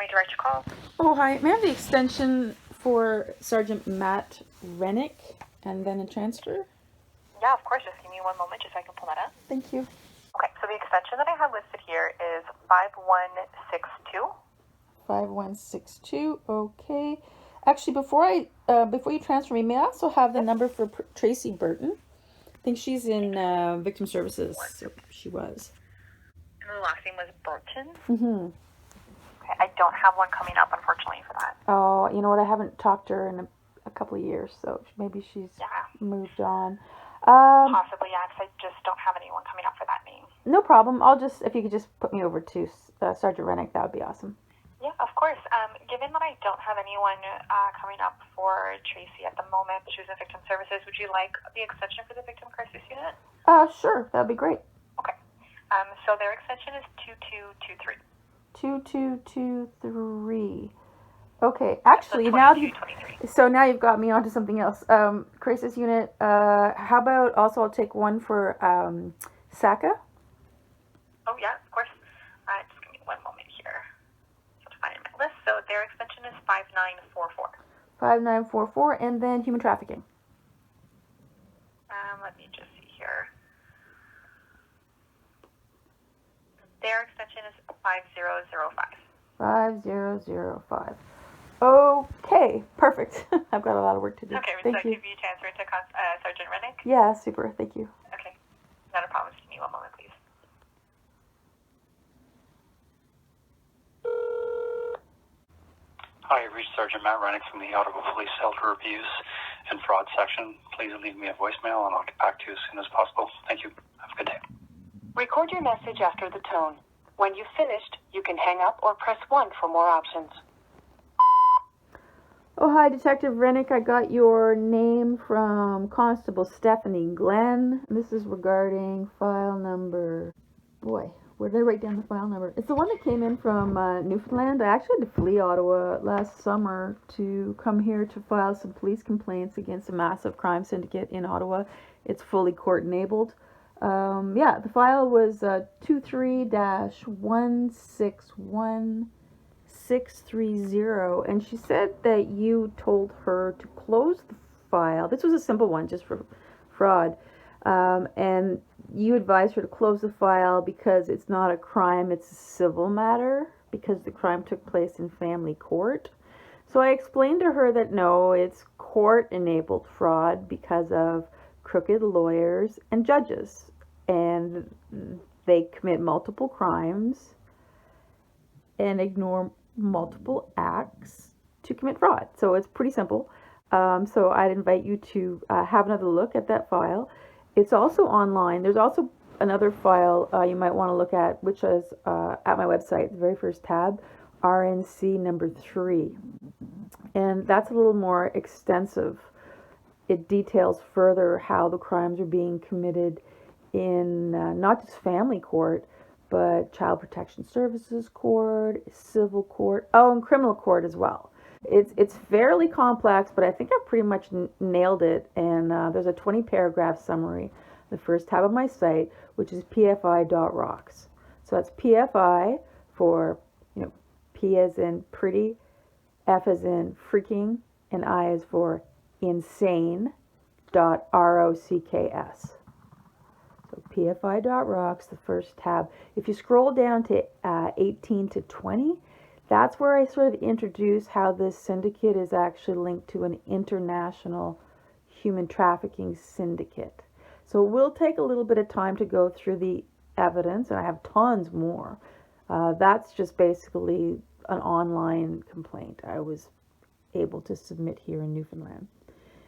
may I direct your call? Oh, hi. May I have the extension for Sergeant Matt Rennick and then a transfer? Yeah, of course. Just give me one moment just so I can pull that up. Thank you. Okay, so the extension that I have listed here is 5162. 5162. Okay. Actually, before you transfer me, may I also have the number for Tracy Burton? I think she's in victim services. She was. And the last name was Burton. Mm-hmm. Okay, I don't have one coming up, unfortunately, for that. Oh, you know what? I haven't talked to her in a couple of years, so maybe she's moved on. Possibly, yeah, because I just don't have anyone coming up for that name. No problem. If you could just put me over to Sergeant Rennick, that would be awesome. Yeah, of course. Given that I don't have anyone coming up for Tracy at the moment, she's in victim services, would you like the extension for the victim crisis unit? Sure. That would be great. Okay. So their extension is 2223. 2223. Okay, actually, now you've got me onto something else. Crisis unit. How about also I'll take one for SACA? Oh yeah, of course. Just give me one moment here. To find my list. So their extension is 5944. 5944, and then human trafficking. Let me just see here. Their extension is 5005. 5005. Okay, perfect. I've got a lot of work to do. Okay, Thank you. Give you transfer to Sergeant Rennick? Yeah, super. Thank you. Okay, not a problem. Just give me one moment, please. Hi, you've reached Sergeant Matt Rennick from the Ottawa Police Elder Abuse and Fraud section. Please leave me a voicemail and I'll get back to you as soon as possible. Thank you. Have a good day. Record your message after the tone. When you've finished, you can hang up or press 1 for more options. Oh, hi, Detective Rennick. I got your name from Constable Stephanie Glenn. This is regarding file number... Boy, where did I write down the file number? It's the one that came in from Newfoundland. I actually had to flee Ottawa last summer to come here to file some police complaints against a massive crime syndicate in Ottawa. It's fully court-enabled. The file was 23-161-630, and she said that you told her to close the file. This was a simple one, just for fraud, and you advised her to close the file because it's not a crime, it's a civil matter, because the crime took place in family court. So I explained to her that no, it's court-enabled fraud because of crooked lawyers and judges, and they commit multiple crimes and ignore multiple acts to commit fraud. So it's pretty simple. So I'd invite you to have another look at that file. It's also online. There's also another file you might want to look at, which is at my website, the very first tab, RNC number 3. And that's a little more extensive. It details further how the crimes are being committed in not just family court, but child protection services court, civil court, and criminal court as well. It's fairly complex, but I think I've pretty much nailed it. And there's a 20-paragraph summary, the first tab of my site, which is pfi.rocks. So that's PFI for, P as in pretty, F as in freaking, and I as for insane.rocks. So pfi.rocks, the first tab. If you scroll down to 18 to 20, that's where I sort of introduce how this syndicate is actually linked to an international human trafficking syndicate. So it will take a little bit of time to go through the evidence, and I have tons more. That's just basically an online complaint I was able to submit here in Newfoundland.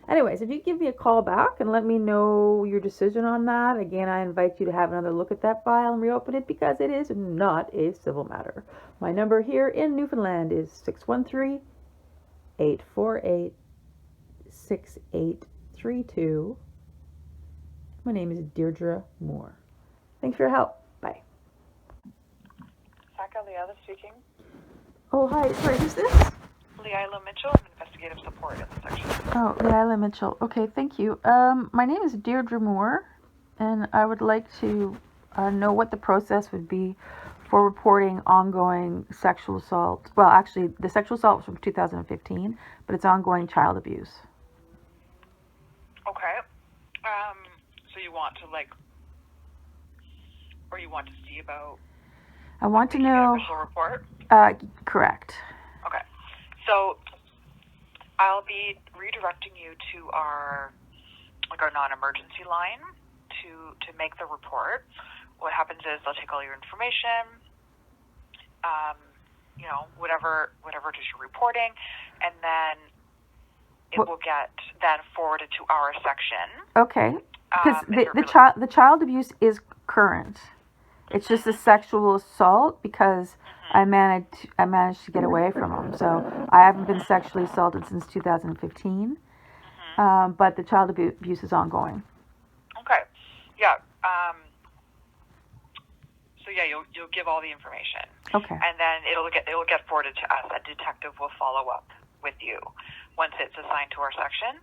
Anyways, if you give me a call back and let me know your decision on that, again, I invite you to have another look at that file and reopen it because it is not a civil matter. My number here in Newfoundland is 613-848-6832. My name is Deirdre Moore. Thanks for your help. Bye. SACA, Leila speaking. Oh, hi. Sorry, who's this? Leila Mitchell, I'm investigative support in the section. Oh, Leila Mitchell. Okay, thank you. My name is Deirdre Moore, and I would like to know what the process would be for reporting ongoing sexual assault. Well, actually, the sexual assault was from 2015, but it's ongoing child abuse. Okay. So you want to or you want to see about I want to making an know. official report? Correct. Okay. So I'll be redirecting you to our non-emergency line to make the report. What happens is they'll take all your information, whatever it is you're reporting, and then it will get then forwarded to our section. Okay. Because the child abuse is current. It's just a sexual assault because I managed to get away from him. So I haven't been sexually assaulted since 2015. But the child abuse is ongoing. Okay. Yeah. So yeah, you'll give all the information. Okay. And then it'll get forwarded to us. A detective will follow up with you once it's assigned to our section.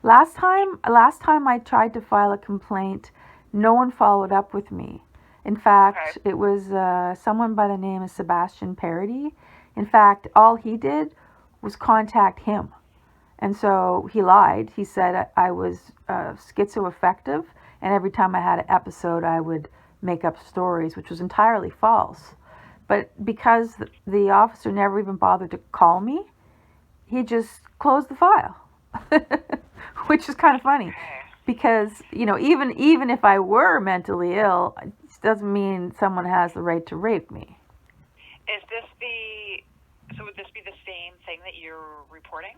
Last time I tried to file a complaint, no one followed up with me. In fact, It was someone by the name of Sebastian Parody. In fact, all he did was contact him. And so he lied. He said I was schizoaffective, and every time I had an episode, I would make up stories, which was entirely false. But because the officer never even bothered to call me, he just closed the file, which is kind of funny. Because, even if I were mentally ill, it doesn't mean someone has the right to rape me. Would this be the same thing that you're reporting?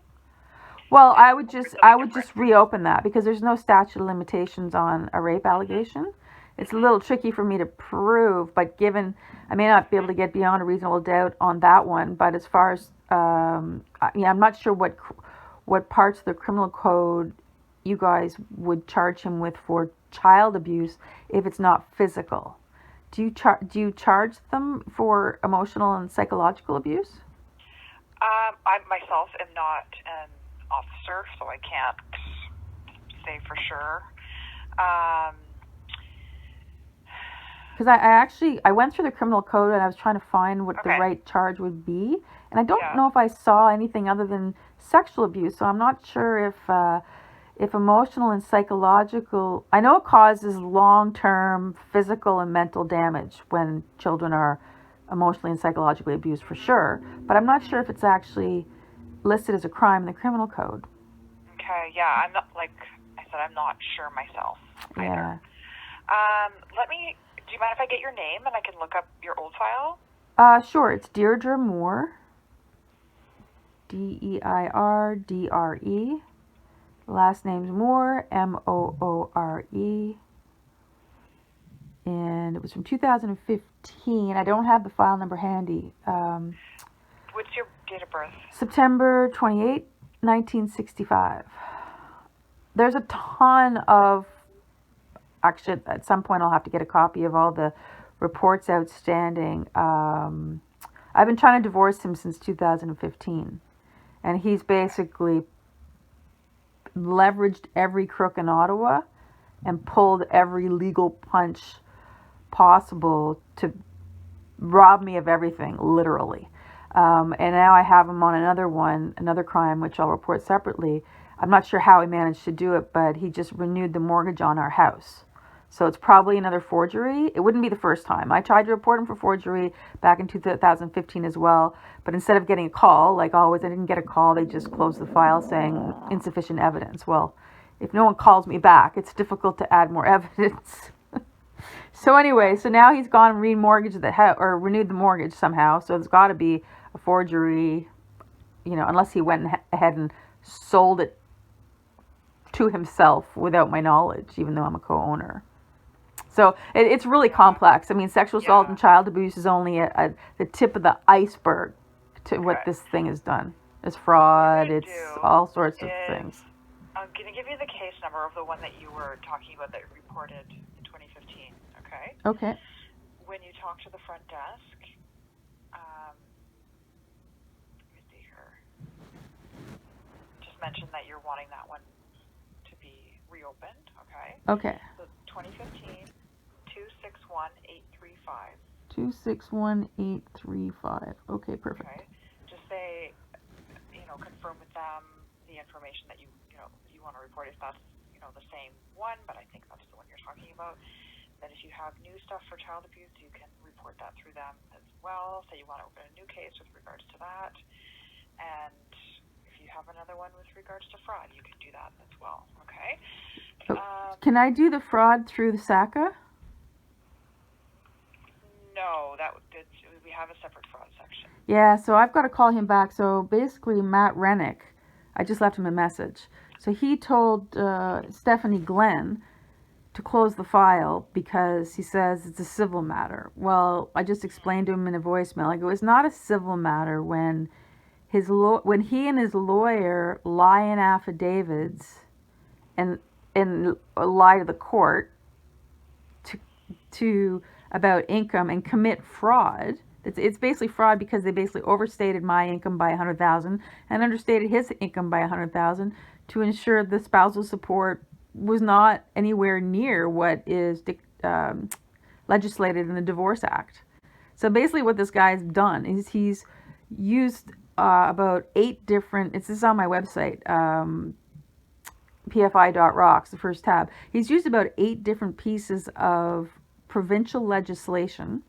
Well, I would just reopen that because there's no statute of limitations on a rape allegation. It's a little tricky for me to prove, but I may not be able to get beyond a reasonable doubt on that one. But as far as I'm not sure what parts of the criminal code you guys would charge him with for child abuse if it's not physical. Do you charge them for emotional and psychological abuse? I myself am not an officer, so I can't say for sure. Because I went through the criminal code and I was trying to find what the right charge would be, and I don't know if I saw anything other than sexual abuse. So I'm not sure if emotional and psychological. I know it causes long-term physical and mental damage when children are emotionally and psychologically abused, for sure. But I'm not sure if it's actually listed as a crime in the criminal code. Okay, yeah, I'm not, like I said, I'm not sure myself either. Yeah. Do you mind if I get your name and I can look up your old file? Sure, it's Deirdre Moore. Deirdre. Last name's Moore, Moore. And it was from 2015. I don't have the file number handy. What's your date of birth? September 28, 1965. There's a ton of... Actually, at some point I'll have to get a copy of all the reports outstanding. I've been trying to divorce him since 2015. And he's basically leveraged every crook in Ottawa and pulled every legal punch possible to rob me of everything, literally. And now I have him on another crime, which I'll report separately. I'm not sure how he managed to do it, but he just renewed the mortgage on our house. So it's probably another forgery. It wouldn't be the first time. I tried to report him for forgery back in 2015 as well, but instead of getting a call, like always, I didn't get a call. They just closed the file saying insufficient evidence. Well, if no one calls me back, it's difficult to add more evidence. So anyway, so now he's gone and remortgaged the house, or renewed the mortgage somehow. So there's got to be a forgery, unless he went ahead and sold it to himself without my knowledge, even though I'm a co-owner. So it's really complex. I mean, sexual assault and child abuse is only the tip of the iceberg to what this thing has done. It's fraud. It's all sorts of things. I'm going to give you the case number of the one that you were talking about that reported in 2015, okay? Okay. When you talk to the front desk, let me see here. Just mention that you're wanting that one to be reopened, okay? Okay. So 2015 261835. 261835. Okay, perfect. Okay. Just say, confirm with them the information that you want to report if that's, the same one, but I think that's the one you're talking about. That if you have new stuff for child abuse, you can report that through them as well. Say you want to open a new case with regards to that. And if you have another one with regards to fraud, you can do that as well. Okay. Can I do the fraud through the SACA? No, we have a separate fraud section. Yeah, so I've got to call him back. So basically, Matt Rennick, I just left him a message. So he told Stephanie Glenn to close the file because he says it's a civil matter. Well, I just explained to him in a voicemail. I go, it's not a civil matter when when he and his lawyer lie in affidavits and lie to the court to about income and commit fraud. It's basically fraud because they basically overstated my income by $100,000 and understated his income by $100,000 to ensure the spousal support was not anywhere near what is legislated in the Divorce Act. So basically what this guy's done is he's used about 8 different, this is on my website, pfi.rocks, the first tab. He's used about 8 different pieces of provincial legislation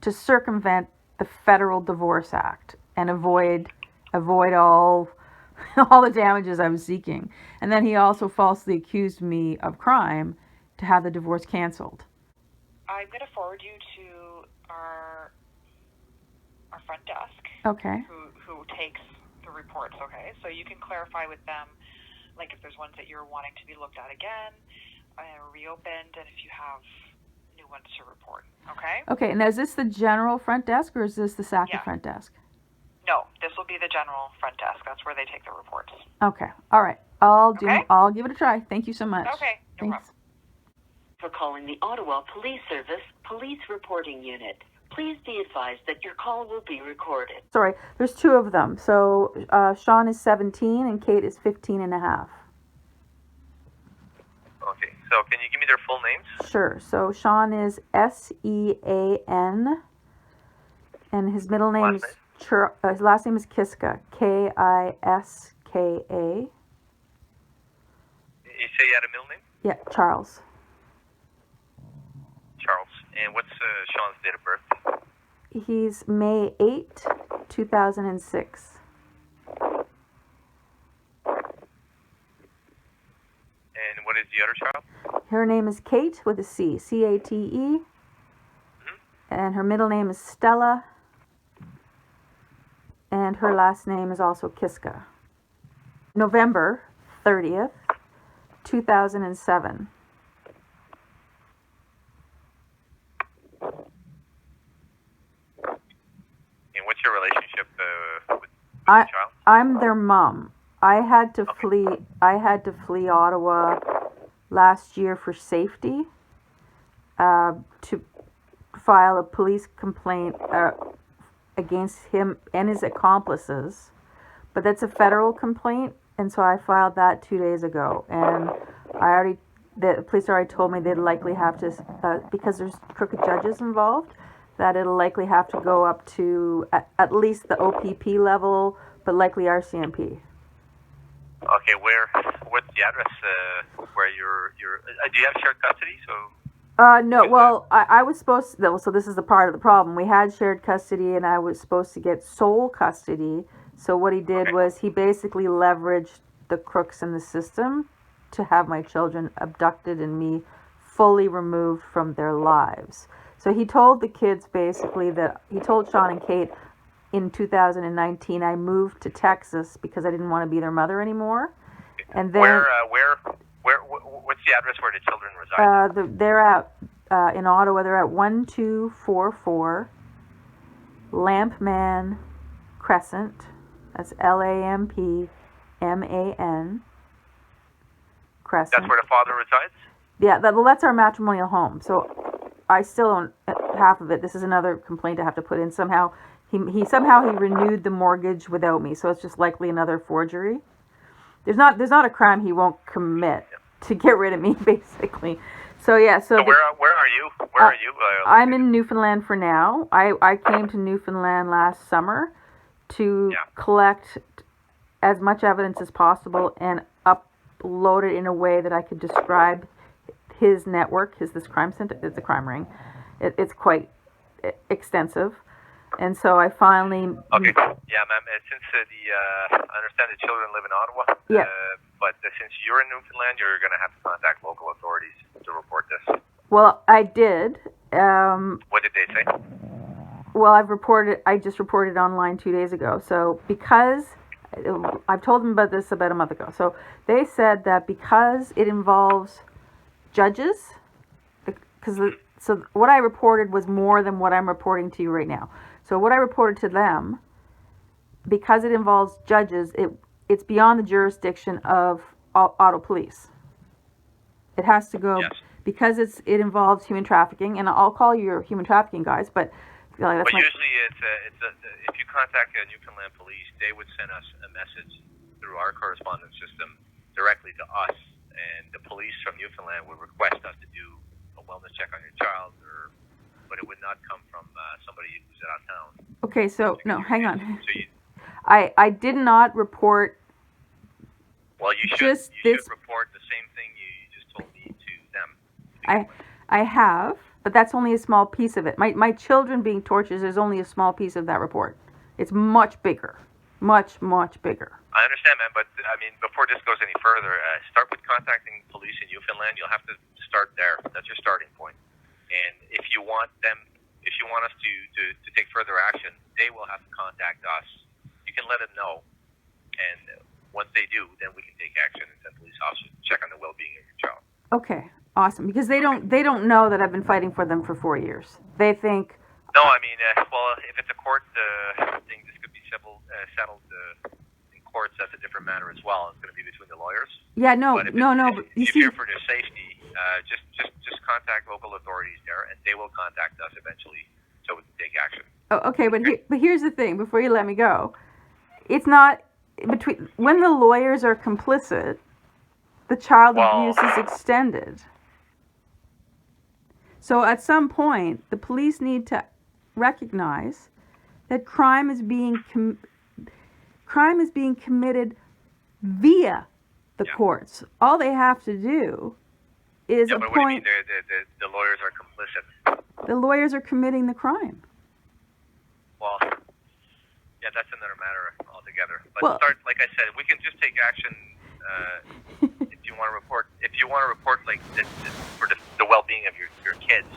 to circumvent the Federal Divorce Act and avoid all the damages I was seeking. And then he also falsely accused me of crime to have the divorce canceled. I'm going to forward you to our front desk. Okay. Who takes the reports, okay? So you can clarify with them, like if there's ones that you're wanting to be looked at again, reopened, and if you have new ones to report, okay? Okay, now is this the general front desk or is this the SACA Yeah. front desk? No, this will be the general front desk. That's where they take the reports. Okay, all right. I'll give it a try. Thank you so much. Okay, no Thanks. problem. For calling the Ottawa Police Service Police Reporting Unit. Please be advised that your call will be recorded. Sorry, there's 2 of them. So Sean is 17 and Kate is 15 and a half. Okay, so can you give me their full names? Sure. So Sean is SEAN and his middle name is his last name is Kiska, KISKA. You say you had a middle name? Yeah, Charles. Charles. And what's Sean's date of birth? He's May 8, 2006. And what is the other child? Her name is Kate with a C, CATE. Mm-hmm. And her middle name is Stella. And her last name is also Kiska. November 30th, 2007. And what's your relationship with the child? I'm their mom. I had to flee Ottawa last year for safety, to file a police complaint against him and his accomplices. But that's a federal complaint, and so I filed that 2 days ago. And the police already told me they'd likely have to, because there's crooked judges involved, that it'll likely have to go up to at least the OPP level, but likely RCMP. Okay, what's the address where you're do you have shared custody? So no, well, I was supposed to, so this is the part of the problem. We had shared custody and I was supposed to get sole custody. So what he did was he basically leveraged the crooks in the system to have my children abducted and me fully removed from their lives. So he told the kids basically he told Sean and Kate in 2019 I moved to Texas because I didn't want to be their mother anymore. And then what's the address where the children reside? They're at in Ottawa. They're at 1244 Lampman Crescent. That's LAMPMAN Crescent. That's where the father resides? Yeah, that's our matrimonial home. So I still own half of it. This is another complaint I have to put in. Somehow he renewed the mortgage without me, so it's just likely another forgery. There's not a crime he won't commit to get rid of me, basically. So yeah, So where are you? Where are you? I'm in Newfoundland for now. I came to Newfoundland last summer to collect as much evidence as possible and upload it in a way that I could describe his network, this crime center. It's a crime ring. It's quite extensive, and so I finally. Okay. Yeah, ma'am. Since I understand the children live in Ottawa. Yeah. But since you're in Newfoundland, you're going to have to contact local authorities to report this. Well, I did. What did they say? Well, I just reported online 2 days ago. So because I've told them about this about a month ago. So they said that because it involves judges, so what I reported was more than what I'm reporting to you right now. So what I reported to them, because it involves judges, it's beyond the jurisdiction of Ottawa Police. It has to go because it involves human trafficking, and I'll call you your human trafficking guys, but that's usually it's if you contact Newfoundland Police, they would send us a message through our correspondence system directly to us, and the police from Newfoundland would request us to do a wellness check on your child, but it would not come from somebody who's out of town. Okay, so no, hang on. So I did not report. Well, you should report the same thing you just told me to them. I have, but that's only a small piece of it. My children being tortured is only a small piece of that report. It's much bigger, much bigger. I understand, man, but I mean, before this goes any further, start with contacting police in Newfoundland. You'll have to start there. That's your starting point. And if you want us to take further action, they will have to contact us. You can let them know, and once they do, then we can take action and send police officers to check on the well-being of your child. Okay, awesome. Because they don't know that I've been fighting for them for 4 years. They think. No, I mean, well, if it's a court thing, this could be settled in courts. That's a different matter as well. It's going to be between the lawyers. Yeah, no. But if you're for their safety, just contact local authorities there, and they will contact us eventually, so we can take action. Oh, okay, but here's the thing. Before you let me go, it's not when the lawyers are complicit, the child abuse is extended. So at some point, the police need to recognize that crime is being committed via the courts. All they have to do is appoint. What do you mean the lawyers are complicit? The lawyers are committing the crime. Well, yeah, that's another matter altogether. But like I said, we can just take action if you want to report. If you want to report like for the well-being of your kids,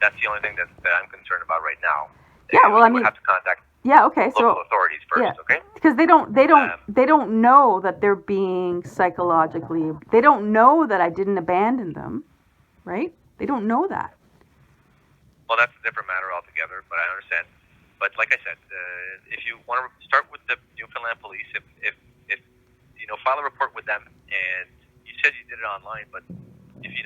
that's the only thing that I'm concerned about right now. Yeah, well, I mean, have to contact local authorities first, okay? Because they don't know that they're being psychologically. They don't know that I didn't abandon them, right? They don't know that. Well, that's a different matter altogether, but I understand. But like I said, if you want to start with the Newfoundland Police, if file a report with them, and you said you did it online, but if you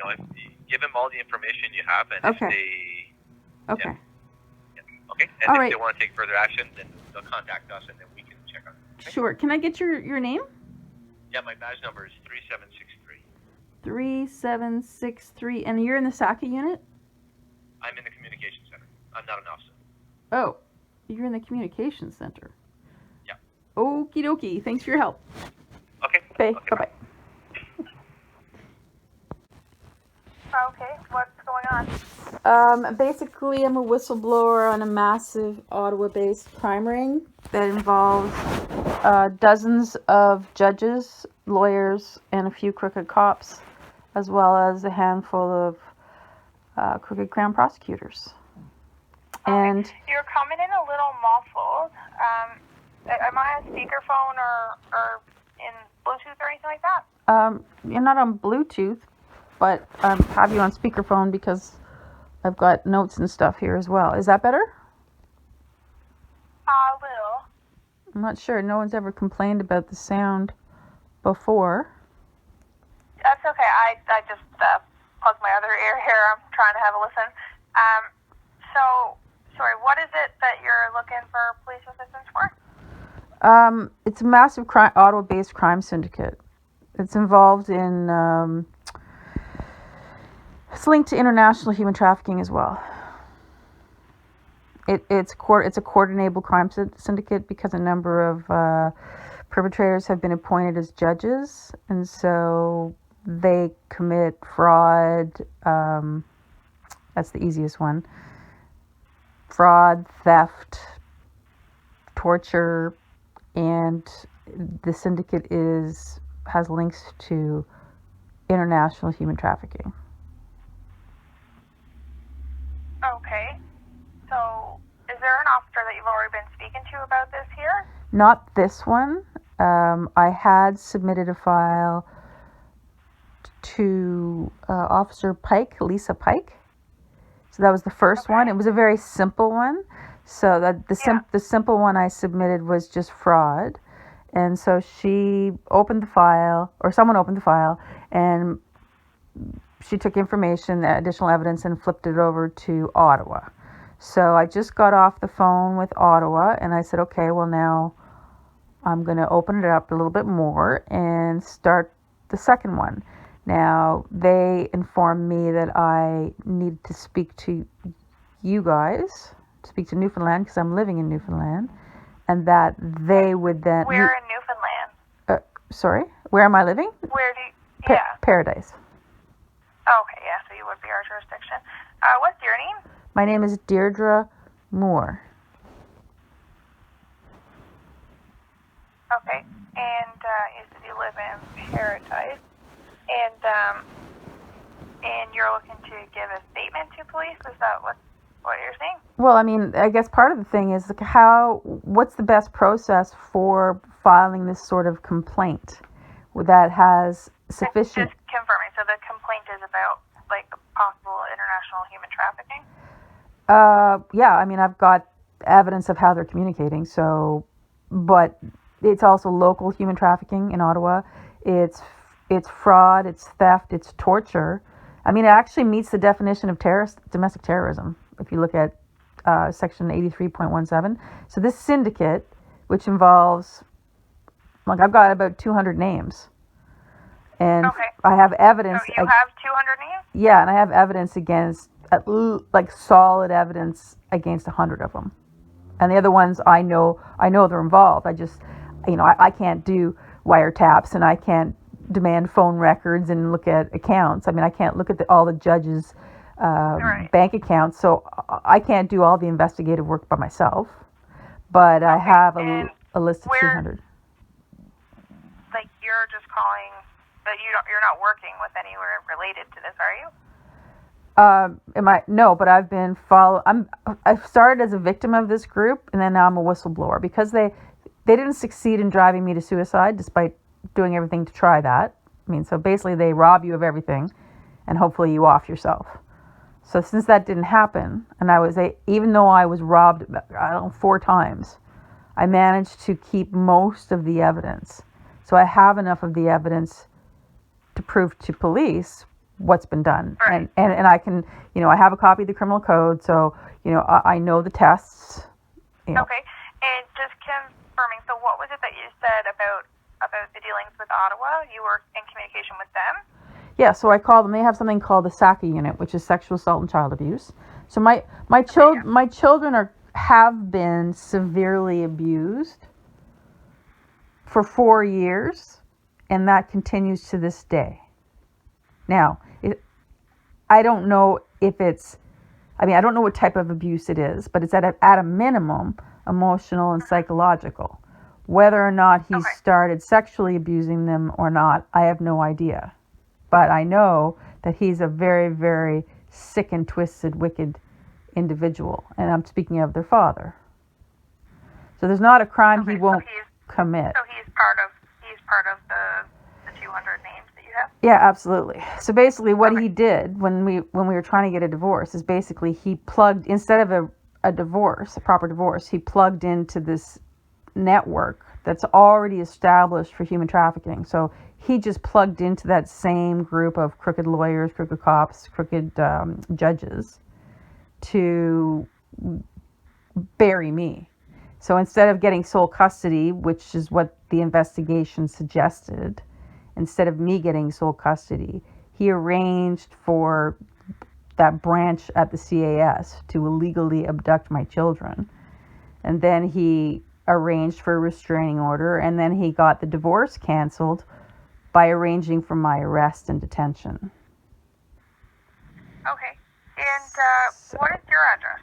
give them all the information you have, and if they okay, and if they want to take further action, then they'll contact us, and then we can check on it. Okay? Sure. Can I get your name? Yeah, my badge number is 3763. 3763, and you're in the SACA unit? I'm in the communications center. I'm not an officer. Oh, you're in the communications center. Yeah. Okie dokie. Thanks for your help. Okay. Bye-bye. Okay, what's going on? Basically, I'm a whistleblower on a massive Ottawa-based crime ring that involves dozens of judges, lawyers, and a few crooked cops, as well as a handful of crooked crown prosecutors. And you're coming in a little muffled. Am I on speakerphone or in Bluetooth or anything like that? You're not on Bluetooth, but I have you on speakerphone because I've got notes and stuff here as well. Is that better? A little. I'm not sure. No one's ever complained about the sound before. That's okay. I just plugged my other ear here. I'm trying to have a listen. Sorry, what is it that you're looking for police assistance for? It's a massive Ottawa-based crime syndicate. It's involved in It's linked to international human trafficking as well. It's a court-enabled crime syndicate because a number of perpetrators have been appointed as judges, and so they commit fraud. That's the easiest one. Fraud, theft, torture, and the syndicate has links to international human trafficking. Okay. So, is there an officer that you've already been speaking to about this here? Not this one. I had submitted a file to Officer Pike, Lisa Pike. So that was the first one. It was a very simple one. So that the simple one I submitted was just fraud. And so she opened the file, or someone opened the file, and she took information, additional evidence, and flipped it over to Ottawa. So I just got off the phone with Ottawa, and I said, okay, well now I'm going to open it up a little bit more and start the second one. Now, they informed me that I need to speak to you guys, speak to Newfoundland, because I'm living in Newfoundland, and that they would then... Where in Newfoundland? Sorry? Where am I living? Where do you... Paradise. Okay, yeah, so you would be our jurisdiction. What's your name? My name is Deirdre Moore. Okay, and you said you live in Paradise, and you're looking to give a statement to police? Is that what you're saying? Well, I mean, I guess part of the thing is like what's the best process for filing this sort of complaint that has sufficient... Just confirming, so the complaint is about like possible international human trafficking? Yeah, I mean, I've got evidence of how they're communicating, so, but it's also local human trafficking in Ottawa. It's fraud, it's theft, it's torture. I mean, it actually meets the definition of domestic terrorism, if you look at section 83.17. So this syndicate, which involves, like, I've got about 200 names. And I have evidence. So you have 200 names? Yeah, and I have evidence against, like, solid evidence against 100 of them. And the other ones, I know they're involved. I just, I can't do wiretaps, and I can't demand phone records and look at accounts. I mean, I can't look at all the judges' bank accounts, so I can't do all the investigative work by myself. But I have a list of 200. Like, you're just calling, but you're not working with anywhere related to this, are you? No, but I've been I've started as a victim of this group, and then now I'm a whistleblower because they didn't succeed in driving me to suicide despite doing everything to try that. I mean, so basically they rob you of everything and hopefully you off yourself. So since that didn't happen, and even though I was robbed, 4 times, I managed to keep most of the evidence. So I have enough of the evidence to prove to police what's been done. Right. And I can, I have a copy of the criminal code, so, I know the tests. Okay. And just confirming, so what was it that you said about the dealings with Ottawa? You were in communication with them? Yeah, so I call them. They have something called the SACA unit, which is sexual assault and child abuse. So my children have been severely abused for 4 years, and that continues to this day. Now, I don't know if I don't know what type of abuse it is, but it's at a minimum emotional and psychological. Whether or not he started sexually abusing them or not, I have no idea. But I know that he's a very, very sick and twisted, wicked individual. And I'm speaking of their father. So there's not a crime he won't commit. So he's part of the 200 names that you have? Yeah, absolutely. So basically what he did when we were trying to get a divorce is basically he plugged, instead of a divorce, a proper divorce, he plugged into this network that's already established for human trafficking. So he just plugged into that same group of crooked lawyers, crooked cops, crooked judges to bury me. So instead of getting sole custody, which is what the investigation suggested, instead of me getting sole custody, he arranged for that branch at the CAS to illegally abduct my children. And then he arranged for a restraining order, and then he got the divorce canceled by arranging for my arrest and detention. Okay. And what is your address?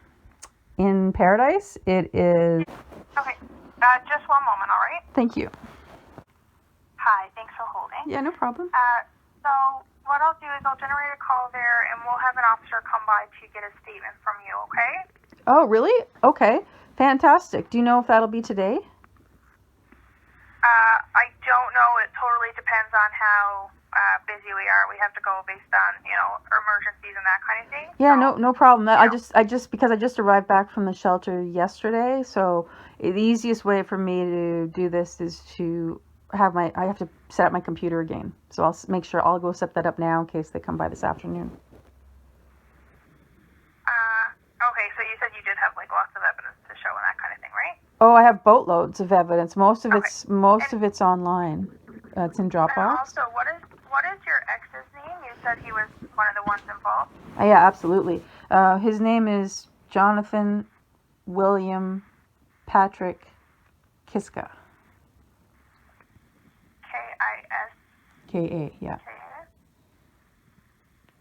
In Paradise, it is... Okay. Just one moment, all right? Thank you. Hi, thanks for holding. Yeah, no problem. So what I'll do is I'll generate a call there, and we'll have an officer come by to get a statement from you, okay? Oh, really? Okay. Fantastic. Do you know if that'll be today? I don't know. It totally depends on how busy we are. We have to go based on, emergencies and that kind of thing. Yeah, So, no problem. Because I just arrived back from the shelter yesterday, so the easiest way for me to do this is to I have to set up my computer again. So I'll make sure I'll go set that up now in case they come by this afternoon. Okay, so you said you did have lots of evidence to show and that kind of thing, right? Oh, I have boatloads of evidence. Most of Okay. it's online. It's in Dropbox. And also, what is your ex's name? You said he was one of the ones involved. Yeah, absolutely. His name is Jonathan William Patrick Kiska. K-A, yeah.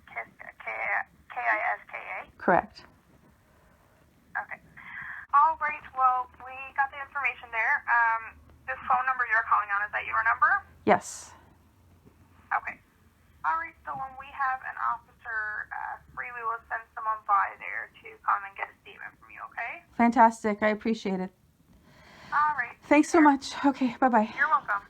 Kiska. Correct. Okay. All right. Well, we got the information there. The phone number you're calling on, is that your number? Yes. Okay. All right. So when we have an officer free, we will send someone by there to come and get a statement from you, okay? Fantastic. I appreciate it. All right. Thanks so much. Okay, bye-bye. You're welcome.